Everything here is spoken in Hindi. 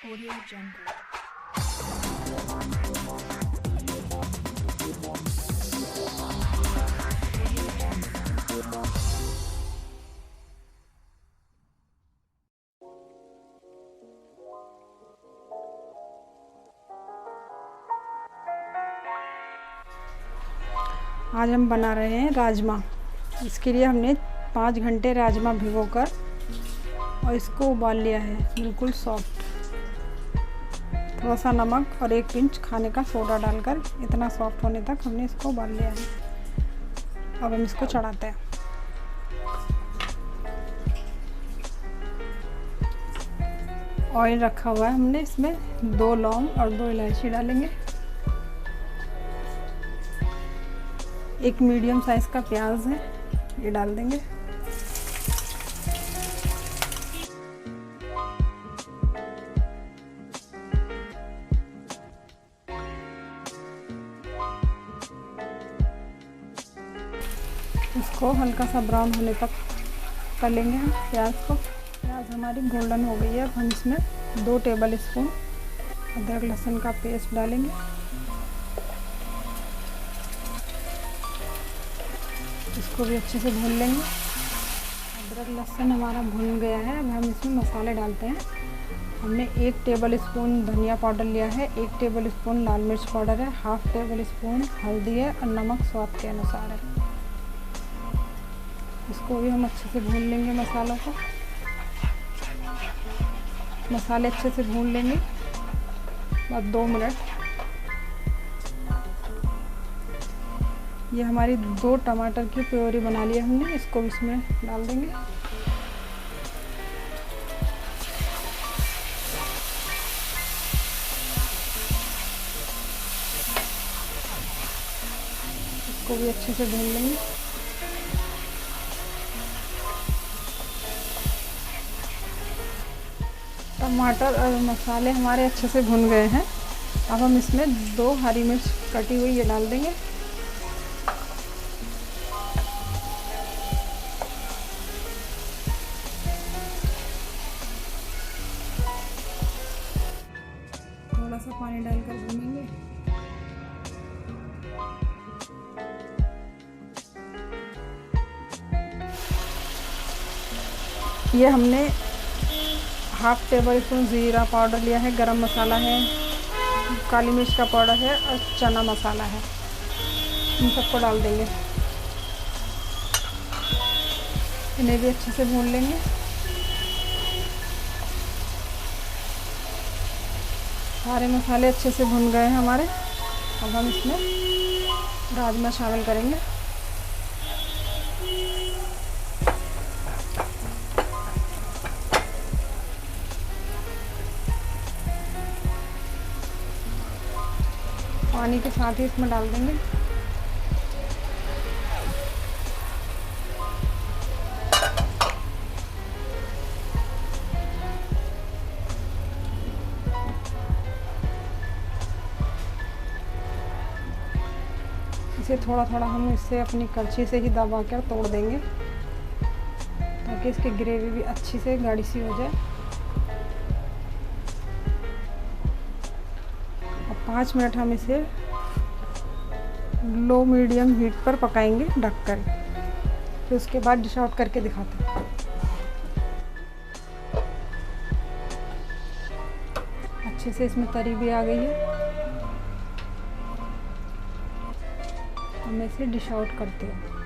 Audio Jungle। आज हम बना रहे हैं राजमा। इसके लिए हमने 5 घंटे राजमा भिगोकर और इसको उबाल लिया है बिल्कुल सॉफ्ट। थोड़ा सा नमक और 1 पिंच खाने का सोडा डालकर इतना सॉफ्ट होने तक हमने इसको उबाल लिया है। अब हम इसको चढ़ाते हैं। ऑयल रखा हुआ है हमने, इसमें 2 लौंग और 2 इलायची डालेंगे। 1 मीडियम साइज़ का प्याज है, ये डाल देंगे। इसको हल्का सा ब्राउन होने तक तलेंगे हम प्याज को। प्याज हमारी गोल्डन हो गई है। अब हम इसमें 2 टेबल स्पून अदरक लहसुन का पेस्ट डालेंगे। इसको भी अच्छे से भून लेंगे। अदरक लहसुन हमारा भून गया है। अब हम इसमें मसाले डालते हैं। हमने 1 टेबल स्पून धनिया पाउडर लिया है, 1 टेबल स्पून लाल मिर्च पाउडर है, ½ टेबल स्पून हल्दी है और नमक स्वाद के अनुसार है। इसको भी हम अच्छे से भून लेंगे मसालों को। मसाले अच्छे से भून लेंगे बस 2 मिनट। ये हमारी 2 टमाटर की प्योरी बना ली है हमने, इसको भी इसमें डाल देंगे। इसको भी अच्छे से भून लेंगे। टमाटर और मसाले हमारे अच्छे से भुन गए हैं। अब हम इसमें 2 हरी मिर्च कटी हुई ये डाल देंगे। थोड़ा सा पानी डालकर भूनेंगे। ये हमने ½ टेबल स्पून ज़ीरा पाउडर लिया है, गरम मसाला है, काली मिर्च का पाउडर है और चना मसाला है। इन सबको डाल देंगे। इन्हें भी अच्छे से भून लेंगे। सारे मसाले अच्छे से भुन गए हैं हमारे। अब हम इसमें राजमा शामिल करेंगे। पानी के साथ ही इसमें डाल देंगे। इसे थोड़ा थोड़ा हम इससे अपनी कलछी से ही दबा कर तोड़ देंगे ताकि इसकी ग्रेवी भी अच्छी से गाढ़ी सी हो जाए। और 5 मिनट हम इसे लो मीडियम हीट पर पकाएंगे ढककर। फिर उसके बाद डिश आउट करके दिखाते हैं। अच्छे से इसमें तरी भी आ गई है। हम इसे डिश आउट करते हैं।